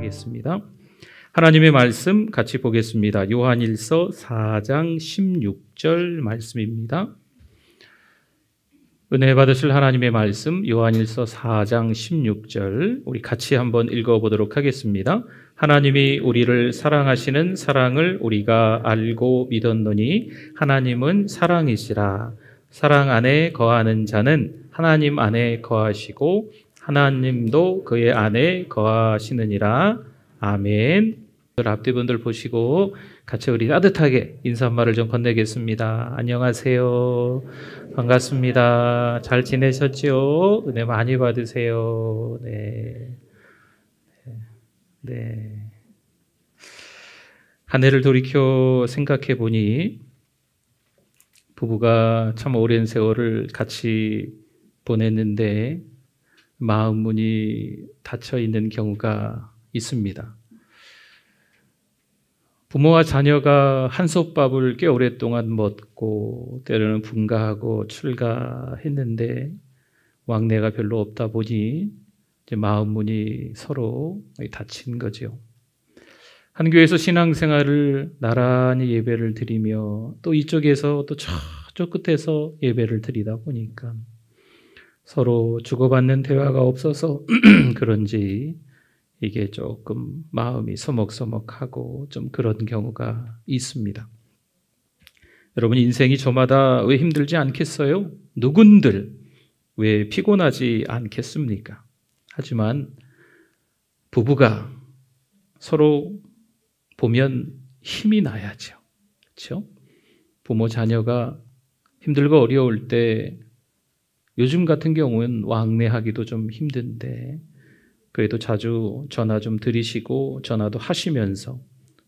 하겠습니다. 하나님의 말씀 같이 보겠습니다. 요한일서 4장 16절 말씀입니다. 은혜 받으실 하나님의 말씀 요한일서 4장 16절 우리 같이 한번 읽어보도록 하겠습니다. 하나님이 우리를 사랑하시는 사랑을 우리가 알고 믿었노니 하나님은 사랑이시라. 사랑 안에 거하는 자는 하나님 안에 거하시고 하나님도 그의 안에 거하시느니라. 아멘. 앞뒤 분들 보시고 같이 우리 따뜻하게 인사말을 좀 건네겠습니다. 안녕하세요. 반갑습니다. 잘 지내셨죠? 은혜 많이 받으세요. 네. 한 해를 돌이켜 생각해 보니 부부가 참 오랜 세월을 같이 보냈는데 마음 문이 닫혀 있는 경우가 있습니다. 부모와 자녀가 한솥밥을 꽤 오랫동안 먹고 때로는 분가하고 출가했는데 왕래가 별로 없다 보니 이제 마음 문이 서로 닫힌 거죠. 한 교회에서 신앙생활을 나란히 예배를 드리며 또 이쪽에서 또 저쪽 끝에서 예배를 드리다 보니까 서로 주고받는 대화가 없어서 그런지 이게 조금 마음이 서먹서먹하고 좀 그런 경우가 있습니다. 여러분 인생이 저마다 왜 힘들지 않겠어요? 누군들 왜 피곤하지 않겠습니까? 하지만 부부가 서로 보면 힘이 나야죠. 그렇죠? 부모 자녀가 힘들고 어려울 때 요즘 같은 경우는 왕래하기도 좀 힘든데 그래도 자주 전화 좀 드리시고 전화도 하시면서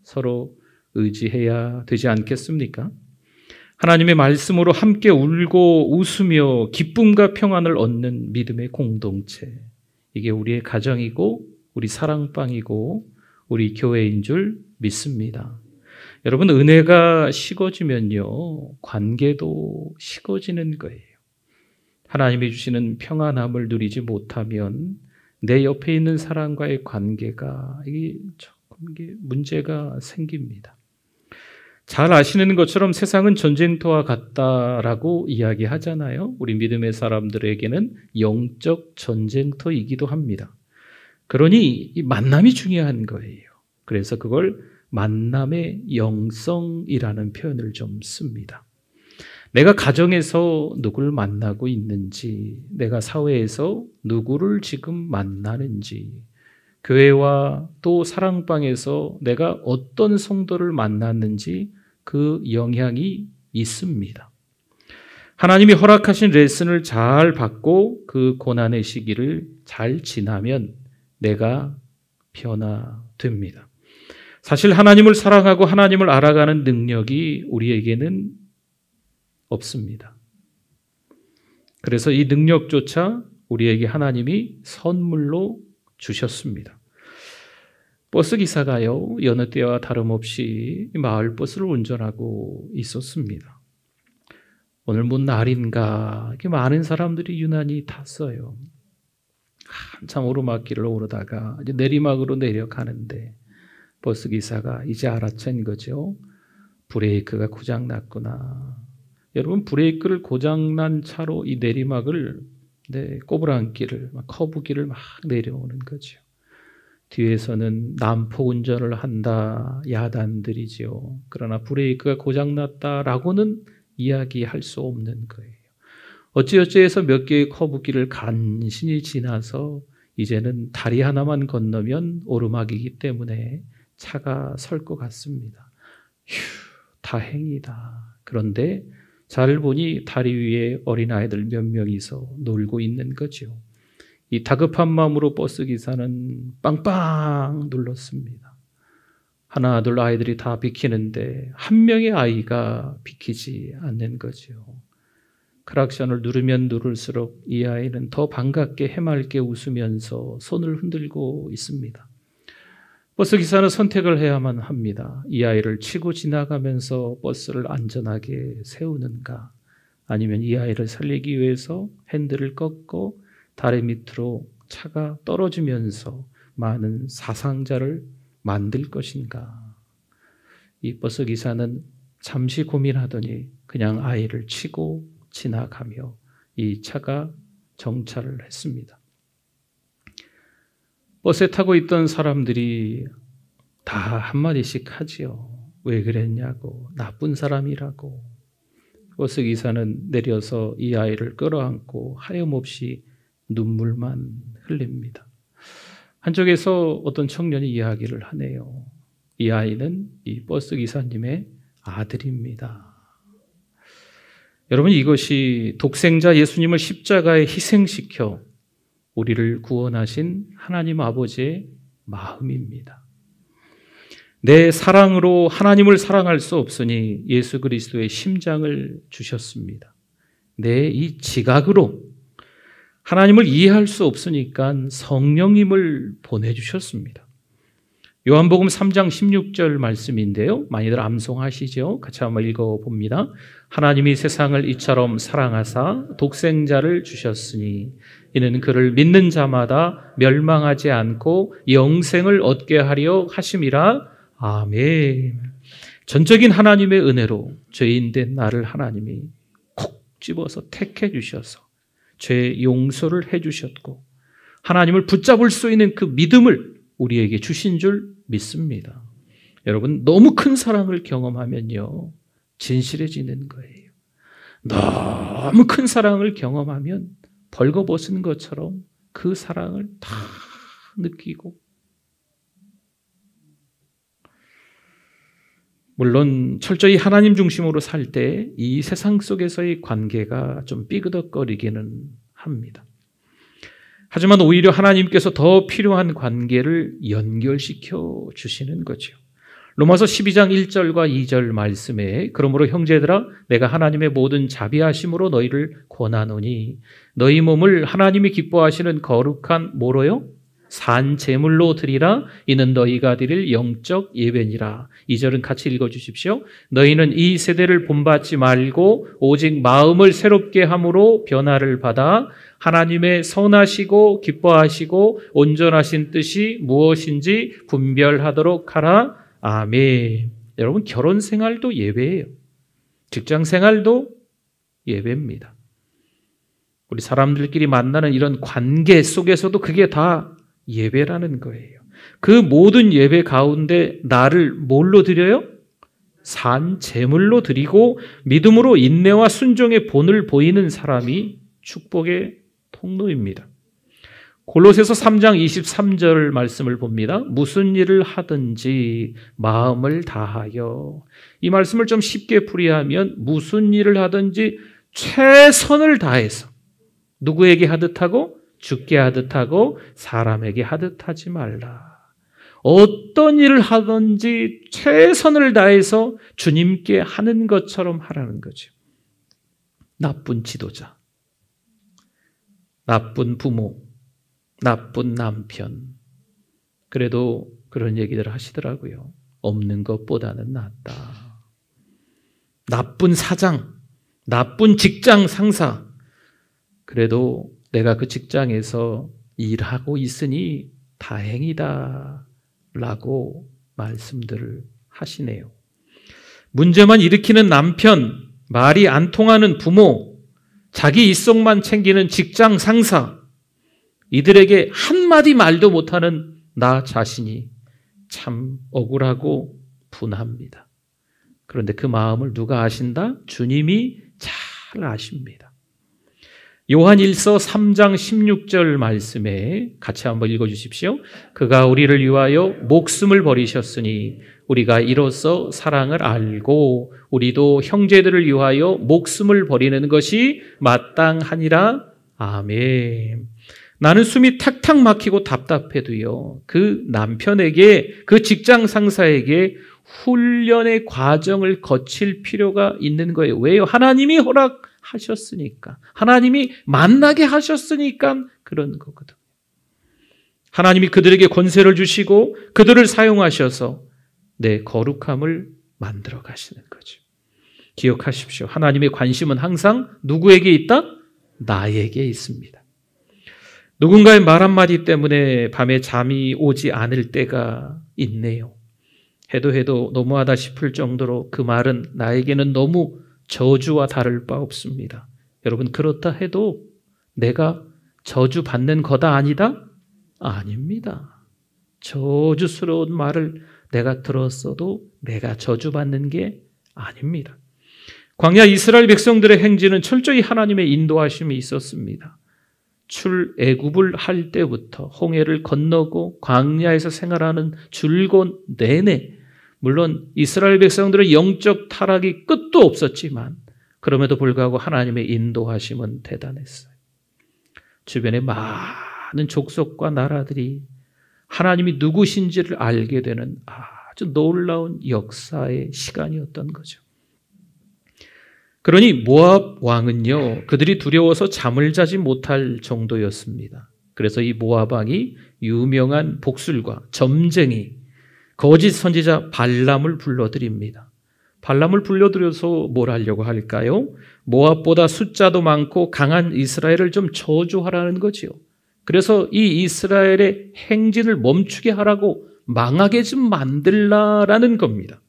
서로 의지해야 되지 않겠습니까? 하나님의 말씀으로 함께 울고 웃으며 기쁨과 평안을 얻는 믿음의 공동체. 이게 우리의 가정이고 우리 사랑방이고 우리 교회인 줄 믿습니다. 여러분 은혜가 식어지면요 관계도 식어지는 거예요. 하나님이 주시는 평안함을 누리지 못하면 내 옆에 있는 사람과의 관계가 이게 문제가 생깁니다. 잘 아시는 것처럼 세상은 전쟁터와 같다라고 이야기하잖아요. 우리 믿음의 사람들에게는 영적 전쟁터이기도 합니다. 그러니 이 만남이 중요한 거예요. 그래서 그걸 만남의 영성이라는 표현을 좀 씁니다. 내가 가정에서 누구를 만나고 있는지, 내가 사회에서 누구를 지금 만나는지, 교회와 또 사랑방에서 내가 어떤 성도를 만났는지 그 영향이 있습니다. 하나님이 허락하신 레슨을 잘 받고 그 고난의 시기를 잘 지나면 내가 변화됩니다. 사실 하나님을 사랑하고 하나님을 알아가는 능력이 우리에게는 없습니다. 그래서 이 능력조차 우리에게 하나님이 선물로 주셨습니다. 버스 기사가요, 여느 때와 다름없이 마을 버스를 운전하고 있었습니다. 오늘 뭔 날인가 이렇게 많은 사람들이 유난히 탔어요. 한참 오르막길을 오르다가 이제 내리막으로 내려가는데 버스 기사가 이제 알아챈 거죠. 브레이크가 고장났구나. 여러분 브레이크를 고장난 차로 이 내리막을 꼬부랑길을 커브길을 막 내려오는 거죠. 뒤에서는 난폭 운전을 한다 야단들이죠. 그러나 브레이크가 고장났다라고는 이야기할 수 없는 거예요. 어찌어찌해서 몇 개의 커브길을 간신히 지나서 이제는 다리 하나만 건너면 오르막이기 때문에 차가 설 것 같습니다. 휴, 다행이다. 그런데 잘 보니 다리 위에 어린아이들 몇 명이서 놀고 있는 거죠. 이 다급한 마음으로 버스기사는 빵빵 눌렀습니다. 하나 둘 아이들이 다 비키는데 한 명의 아이가 비키지 않는 거죠. 크락션을 누르면 누를수록 이 아이는 더 반갑게 해맑게 웃으면서 손을 흔들고 있습니다. 버스기사는 선택을 해야만 합니다. 이 아이를 치고 지나가면서 버스를 안전하게 세우는가, 아니면 이 아이를 살리기 위해서 핸들을 꺾고 다리 밑으로 차가 떨어지면서 많은 사상자를 만들 것인가? 이 버스 기사는 잠시 고민하더니 그냥 아이를 치고 지나가며 이 차가 정차를 했습니다. 버스에 타고 있던 사람들이 다 한마디씩 하지요. 왜 그랬냐고, 나쁜 사람이라고. 버스 기사는 내려서 이 아이를 끌어안고 하염없이 눈물만 흘립니다. 한쪽에서 어떤 청년이 이야기를 하네요. 이 아이는 이 버스 기사님의 아들입니다. 여러분, 이것이 독생자 예수님을 십자가에 희생시켜 우리를 구원하신 하나님 아버지의 마음입니다. 내 사랑으로 하나님을 사랑할 수 없으니 예수 그리스도의 심장을 주셨습니다. 내 이 지각으로 하나님을 이해할 수 없으니까 성령님을 보내주셨습니다. 요한복음 3장 16절 말씀인데요. 많이들 암송하시죠? 같이 한번 읽어봅니다. 하나님이 세상을 이처럼 사랑하사 독생자를 주셨으니 이는 그를 믿는 자마다 멸망하지 않고 영생을 얻게 하려 하심이라. 아멘. 전적인 하나님의 은혜로 죄인된 나를 하나님이 콕 집어서 택해 주셔서 죄 용서를 해 주셨고 하나님을 붙잡을 수 있는 그 믿음을 우리에게 주신 줄 믿습니다. 여러분, 너무 큰 사랑을 경험하면요, 진실해지는 거예요. 너무 큰 사랑을 경험하면 벌거벗은 것처럼 그 사랑을 다 느끼고, 물론 철저히 하나님 중심으로 살 때 이 세상 속에서의 관계가 좀 삐그덕거리기는 합니다. 하지만 오히려 하나님께서 더 필요한 관계를 연결시켜 주시는 거죠. 로마서 12장 1절과 2절 말씀에 그러므로 형제들아 내가 하나님의 모든 자비하심으로 너희를 권하노니 너희 몸을 하나님이 기뻐하시는 거룩한 뭐로요? 산 제물로 드리라. 이는 너희가 드릴 영적 예배니라. 2절은 같이 읽어주십시오. 너희는 이 세대를 본받지 말고 오직 마음을 새롭게 함으로 변화를 받아 하나님의 선하시고 기뻐하시고 온전하신 뜻이 무엇인지 분별하도록 하라. 아멘. 여러분, 결혼 생활도 예배예요. 직장 생활도 예배입니다. 우리 사람들끼리 만나는 이런 관계 속에서도 그게 다 예배라는 거예요. 그 모든 예배 가운데 나를 뭘로 드려요? 산 제물로 드리고 믿음으로 인내와 순종의 본을 보이는 사람이 축복의 통로입니다. 골로새서 3장 23절 말씀을 봅니다. 무슨 일을 하든지 마음을 다하여. 이 말씀을 좀 쉽게 풀이하면 무슨 일을 하든지 최선을 다해서 누구에게 하듯 하고? 주께 하듯 하고 사람에게 하듯 하지 말라. 어떤 일을 하든지 최선을 다해서 주님께 하는 것처럼 하라는 거죠. 나쁜 지도자, 나쁜 부모, 나쁜 남편, 그래도 그런 얘기들 하시더라고요. 없는 것보다는 낫다. 나쁜 사장, 나쁜 직장 상사, 그래도 내가 그 직장에서 일하고 있으니 다행이다 라고 말씀들을 하시네요. 문제만 일으키는 남편, 말이 안 통하는 부모, 자기 입속만 챙기는 직장 상사, 이들에게 한마디 말도 못하는 나 자신이 참 억울하고 분합니다. 그런데 그 마음을 누가 아신다? 주님이 잘 아십니다. 요한일서 3장 16절 말씀에 같이 한번 읽어주십시오. 그가 우리를 위하여 목숨을 버리셨으니 우리가 이로써 사랑을 알고 우리도 형제들을 위하여 목숨을 버리는 것이 마땅하니라. 아멘. 나는 숨이 탁탁 막히고 답답해도요, 그 남편에게, 그 직장 상사에게 훈련의 과정을 거칠 필요가 있는 거예요. 왜요? 하나님이 허락하셨으니까. 하나님이 만나게 하셨으니까 그런 거거든요. 하나님이 그들에게 권세를 주시고 그들을 사용하셔서 내 거룩함을 만들어 가시는 거죠. 기억하십시오. 하나님의 관심은 항상 누구에게 있다? 나에게 있습니다. 누군가의 말 한마디 때문에 밤에 잠이 오지 않을 때가 있네요. 해도 너무하다 싶을 정도로 그 말은 나에게는 너무 저주와 다를 바 없습니다. 여러분, 그렇다 해도 내가 저주받는 거다 아니다? 아닙니다. 저주스러운 말을 내가 들었어도 내가 저주받는 게 아닙니다. 광야 이스라엘 백성들의 행진은 철저히 하나님의 인도하심이 있었습니다. 출애굽을 할 때부터 홍해를 건너고 광야에서 생활하는 줄곧 내내, 물론 이스라엘 백성들의 영적 타락이 끝도 없었지만 그럼에도 불구하고 하나님의 인도하심은 대단했어요. 주변에 많은 족속과 나라들이 하나님이 누구신지를 알게 되는 아주 놀라운 역사의 시간이었던 거죠. 그러니 모압 왕은요, 그들이 두려워서 잠을 자지 못할 정도였습니다. 그래서 이 모압 왕이 유명한 복술과 점쟁이, 거짓 선지자 발람을 불러들입니다. 발람을 불러들여서 뭘 하려고 할까요? 모압보다 숫자도 많고 강한 이스라엘을 좀 저주하라는 거지요. 그래서 이 이스라엘의 행진을 멈추게 하라고, 망하게 좀 만들라라는 겁니다.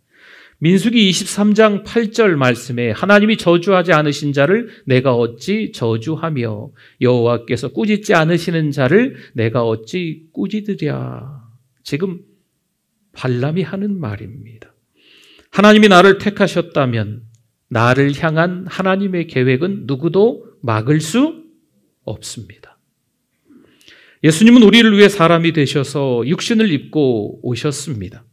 민수기 23장 8절 말씀에 하나님이 저주하지 않으신 자를 내가 어찌 저주하며 여호와께서 꾸짖지 않으시는 자를 내가 어찌 꾸짖으랴. 지금 발람이 하는 말입니다. 하나님이 나를 택하셨다면 나를 향한 하나님의 계획은 누구도 막을 수 없습니다. 예수님은 우리를 위해 사람이 되셔서 육신을 입고 오셨습니다.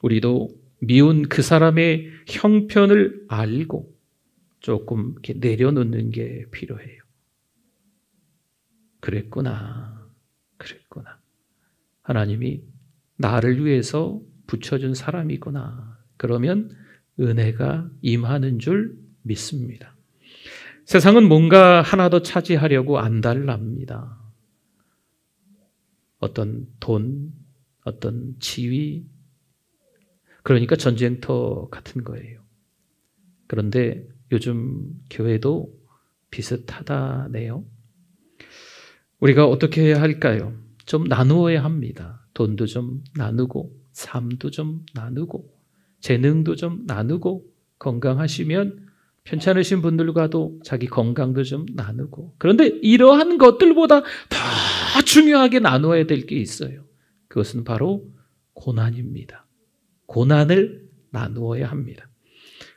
우리도 미운 그 사람의 형편을 알고 조금 이렇게 내려놓는 게 필요해요. 그랬구나. 하나님이 나를 위해서 붙여준 사람이구나. 그러면 은혜가 임하는 줄 믿습니다. 세상은 뭔가 하나 더 차지하려고 안달납니다. 어떤 돈, 어떤 지위, 그러니까 전쟁터 같은 거예요. 그런데 요즘 교회도 비슷하다네요. 우리가 어떻게 해야 할까요? 좀 나누어야 합니다. 돈도 좀 나누고, 삶도 좀 나누고, 재능도 좀 나누고, 건강하시면 편찮으신 분들과도 자기 건강도 좀 나누고. 그런데 이러한 것들보다 더 중요하게 나누어야 될 게 있어요. 그것은 바로 고난입니다. 고난을 나누어야 합니다.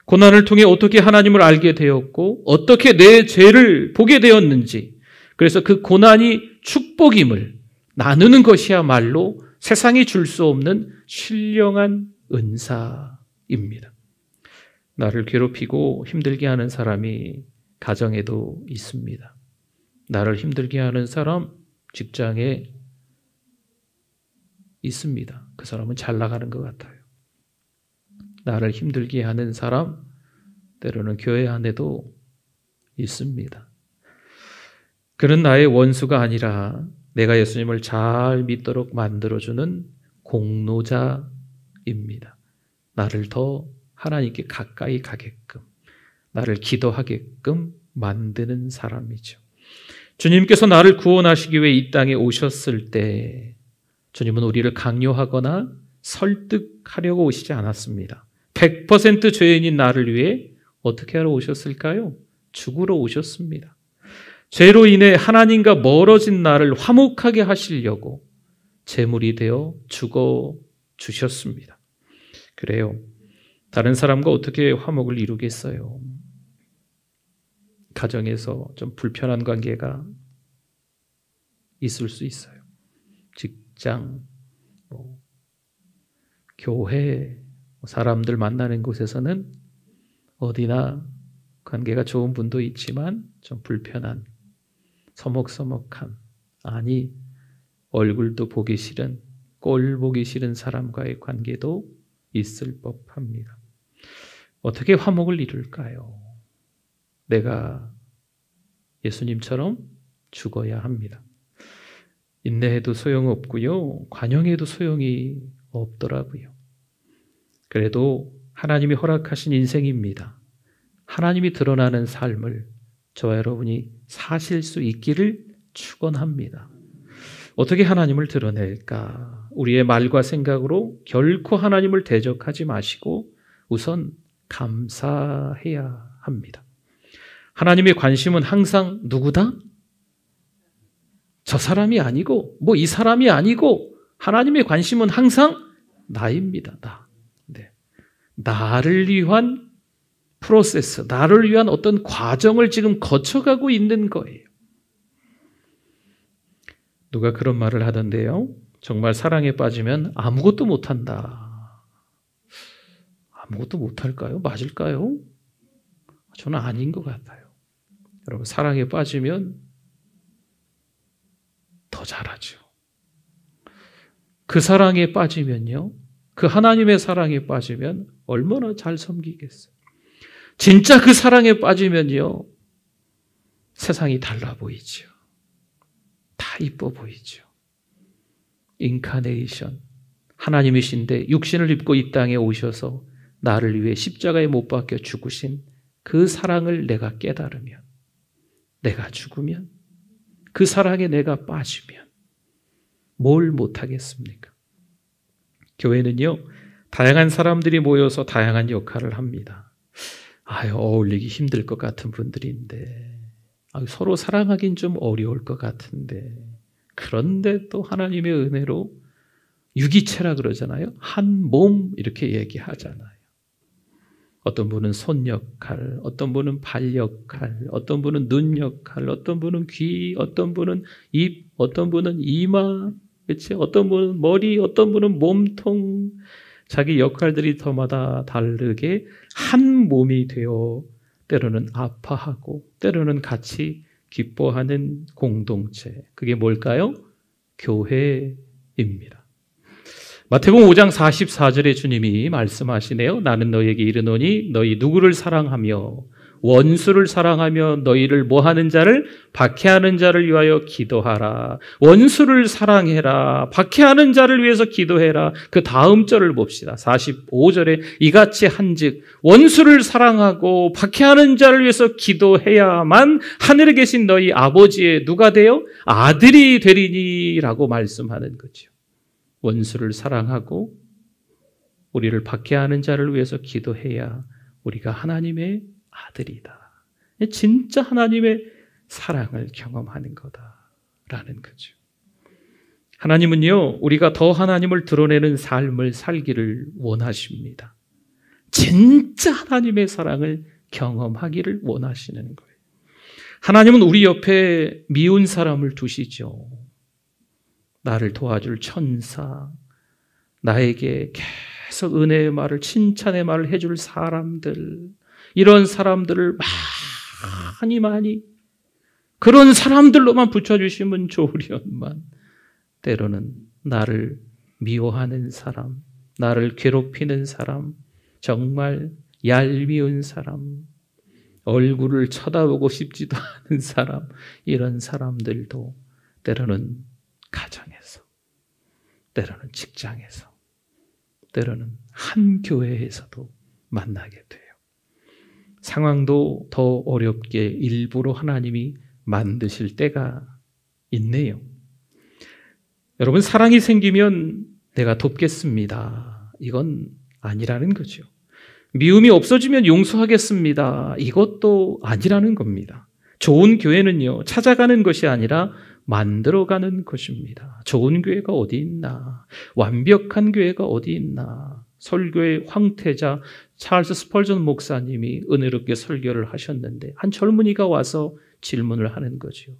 고난을 통해 어떻게 하나님을 알게 되었고 어떻게 내 죄를 보게 되었는지, 그래서 그 고난이 축복임을 나누는 것이야말로 세상이 줄 수 없는 신령한 은사입니다. 나를 괴롭히고 힘들게 하는 사람이 가정에도 있습니다. 나를 힘들게 하는 사람 직장에 있습니다. 그 사람은 잘 나가는 것 같아요. 나를 힘들게 하는 사람 때로는 교회 안에도 있습니다. 그는 나의 원수가 아니라 내가 예수님을 잘 믿도록 만들어주는 공로자입니다. 나를 더 하나님께 가까이 가게끔, 나를 기도하게끔 만드는 사람이죠. 주님께서 나를 구원하시기 위해 이 땅에 오셨을 때 주님은 우리를 강요하거나 설득하려고 오시지 않았습니다. 100% 죄인인 나를 위해 어떻게 하러 오셨을까요? 죽으러 오셨습니다. 죄로 인해 하나님과 멀어진 나를 화목하게 하시려고 제물이 되어 죽어 주셨습니다. 그래요. 다른 사람과 어떻게 화목을 이루겠어요? 가정에서 좀 불편한 관계가 있을 수 있어요. 직장, 교회, 사람들 만나는 곳에서는 어디나 관계가 좋은 분도 있지만 좀 불편한, 서먹서먹한, 아니 얼굴도 보기 싫은, 꼴 보기 싫은 사람과의 관계도 있을 법합니다. 어떻게 화목을 이룰까요? 내가 예수님처럼 죽어야 합니다. 인내해도 소용없고요. 관용해도 소용이 없더라고요. 그래도 하나님이 허락하신 인생입니다. 하나님이 드러나는 삶을 저와 여러분이 사실 수 있기를 축원합니다. 어떻게 하나님을 드러낼까? 우리의 말과 생각으로 결코 하나님을 대적하지 마시고 우선 감사해야 합니다. 하나님의 관심은 항상 누구다? 저 사람이 아니고 이 사람이 아니고 하나님의 관심은 항상 나입니다. 나. 네. 나를 위한 프로세스, 나를 위한 어떤 과정을 지금 거쳐가고 있는 거예요. 누가 그런 말을 하던데요. 정말 사랑에 빠지면 아무것도 못한다. 아무것도 못할까요? 맞을까요? 저는 아닌 것 같아요. 여러분, 사랑에 빠지면 더 잘하죠. 그 사랑에 빠지면요, 그 하나님의 사랑에 빠지면 얼마나 잘 섬기겠어요. 진짜 그 사랑에 빠지면요, 세상이 달라 보이죠. 다 이뻐 보이죠. 인카네이션, 하나님이신데 육신을 입고 이 땅에 오셔서 나를 위해 십자가에 못 박혀 죽으신 그 사랑을 내가 깨달으면, 내가 죽으면, 그 사랑에 내가 빠지면 뭘 못하겠습니까? 교회는요, 다양한 사람들이 모여서 다양한 역할을 합니다. 어울리기 힘들 것 같은 분들인데, 서로 사랑하긴 좀 어려울 것 같은데, 그런데 또 하나님의 은혜로 유기체라 그러잖아요. 한 몸 이렇게 얘기하잖아요. 어떤 분은 손 역할, 어떤 분은 발 역할, 어떤 분은 눈 역할, 어떤 분은 귀, 어떤 분은 입, 어떤 분은 이마, 그렇지? 어떤 분은 머리, 어떤 분은 몸통. 자기 역할들이 더마다 다르게 한 몸이 되어 때로는 아파하고 때로는 같이 기뻐하는 공동체. 그게 뭘까요? 교회입니다. 마태복음 5장 44절에 주님이 말씀하시네요. 나는 너희에게 이르노니 너희 누구를 사랑하며 원수를 사랑하며 너희를 뭐하는 자를 박해하는 자를 위하여 기도하라. 원수를 사랑해라. 박해하는 자를 위해서 기도해라. 그 다음 절을 봅시다. 45절에 이같이 한즉 원수를 사랑하고 박해하는 자를 위해서 기도해야만 하늘에 계신 너희 아버지의 누가 되어 아들이 되리니라고 말씀하는 거죠. 원수를 사랑하고 우리를 박해하는 자를 위해서 기도해야 우리가 하나님의 아들이다. 진짜 하나님의 사랑을 경험하는 거다라는 거죠. 하나님은요, 우리가 더 하나님을 드러내는 삶을 살기를 원하십니다. 진짜 하나님의 사랑을 경험하기를 원하시는 거예요. 하나님은 우리 옆에 미운 사람을 두시죠. 나를 도와줄 천사, 나에게 계속 은혜의 말을, 칭찬의 말을 해줄 사람들, 이런 사람들을 많이 그런 사람들로만 붙여주시면 좋으련만 때로는 나를 미워하는 사람, 나를 괴롭히는 사람, 정말 얄미운 사람, 얼굴을 쳐다보고 싶지도 않은 사람, 이런 사람들도 때로는 가정에서, 때로는 직장에서, 때로는 한 교회에서도 만나게 돼요. 상황도 더 어렵게 일부러 하나님이 만드실 때가 있네요. 여러분, 사랑이 생기면 내가 돕겠습니다. 이건 아니라는 거죠. 미움이 없어지면 용서하겠습니다. 이것도 아니라는 겁니다. 좋은 교회는요, 찾아가는 것이 아니라 만들어가는 것입니다. 좋은 교회가 어디 있나? 완벽한 교회가 어디 있나? 설교의 황태자 찰스 스펄전 목사님이 은혜롭게 설교를 하셨는데 한 젊은이가 와서 질문을 하는 거죠.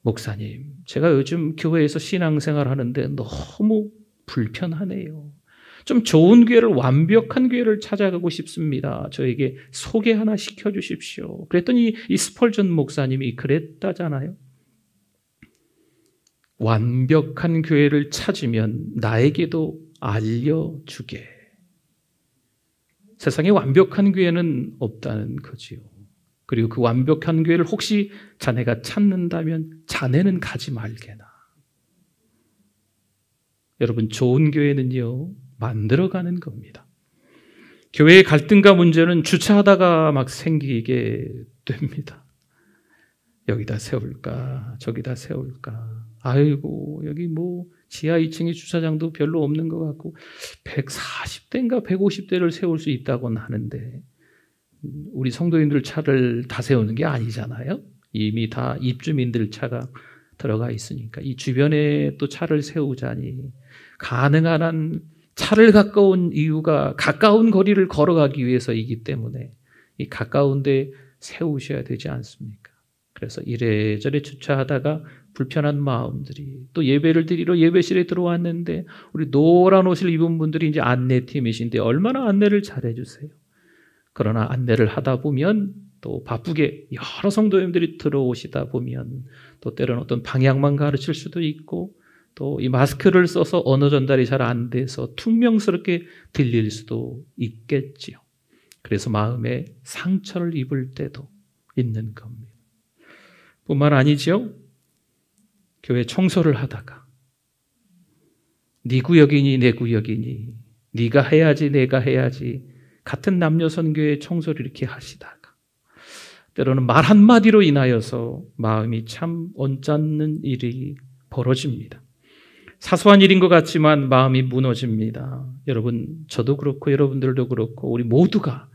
목사님, 제가 요즘 교회에서 신앙생활 하는데 너무 불편하네요. 좀 좋은 교회를, 완벽한 교회를 찾아가고 싶습니다. 저에게 소개 하나 시켜주십시오. 그랬더니 이 스펄전 목사님이 그랬다잖아요. 완벽한 교회를 찾으면 나에게도 알려주게. 세상에 완벽한 교회는 없다는 거지요. 그리고 그 완벽한 교회를 혹시 자네가 찾는다면 자네는 가지 말게나. 여러분, 좋은 교회는요, 만들어가는 겁니다. 교회의 갈등과 문제는 주차하다가 막 생기게 됩니다. 여기다 세울까, 저기다 세울까. 아이고 여기 뭐 지하 2층에 주차장도 별로 없는 것 같고 140대인가 150대를 세울 수 있다고는 하는데 우리 성도님들 차를 다 세우는 게 아니잖아요. 이미 다 입주민들 차가 들어가 있으니까 이 주변에 또 차를 세우자니 가능한 한 차를 가까운 이유가 가까운 거리를 걸어가기 위해서이기 때문에 이 가까운 데 세우셔야 되지 않습니까? 그래서 이래저래 주차하다가 불편한 마음들이 또 예배를 드리러 예배실에 들어왔는데 우리 노란 옷을 입은 분들이 이제 안내팀이신데 얼마나 안내를 잘해 주세요. 그러나 안내를 하다 보면 또 바쁘게 여러 성도님들이 들어오시다 보면 또 때로는 어떤 방향만 가르칠 수도 있고 또 이 마스크를 써서 언어 전달이 잘 안 돼서 퉁명스럽게 들릴 수도 있겠지요. 그래서 마음에 상처를 입을 때도 있는 겁니다. 뿐만 아니죠. 교회 청소를 하다가 네 구역이니 내 구역이니 네가 해야지 내가 해야지 같은 남녀 선교회 청소를 이렇게 하시다가 때로는 말 한마디로 인하여서 마음이 참 언짢는 일이 벌어집니다. 사소한 일인 것 같지만 마음이 무너집니다. 여러분, 저도 그렇고 여러분들도 그렇고 우리 모두가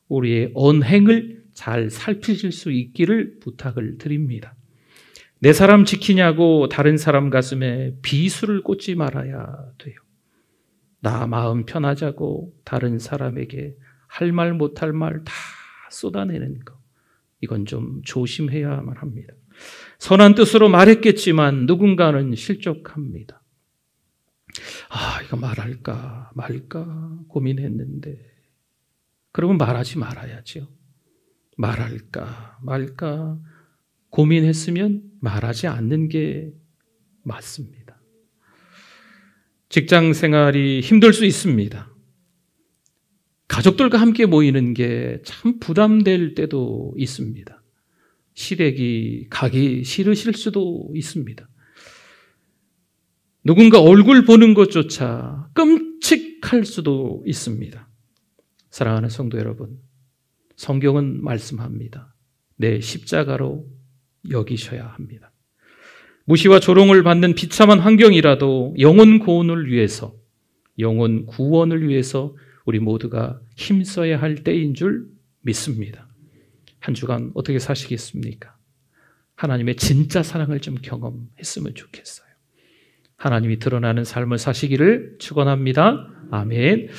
우리의 언행을 잘 살피실 수 있기를 부탁을 드립니다. 내 사람 지키냐고 다른 사람 가슴에 비수를 꽂지 말아야 돼요. 나 마음 편하자고 다른 사람에게 할 말 못할 말 다 쏟아내는 거, 이건 좀 조심해야만 합니다. 선한 뜻으로 말했겠지만 누군가는 실족합니다. 이거 말할까 말까 고민했는데 그러면 말하지 말아야죠. 말할까 말까 고민했으면 말하지 않는 게 맞습니다. 직장 생활이 힘들 수 있습니다. 가족들과 함께 모이는 게 참 부담될 때도 있습니다. 시댁이 가기 싫으실 수도 있습니다. 누군가 얼굴 보는 것조차 끔찍할 수도 있습니다. 사랑하는 성도 여러분, 성경은 말씀합니다. 내 십자가로 여기셔야 합니다. 무시와 조롱을 받는 비참한 환경이라도 영혼 구원을 위해서, 영혼 구원을 위해서 우리 모두가 힘써야 할 때인 줄 믿습니다. 한 주간 어떻게 사시겠습니까? 하나님의 진짜 사랑을 좀 경험했으면 좋겠어요. 하나님이 드러나는 삶을 사시기를 축원합니다. 아멘.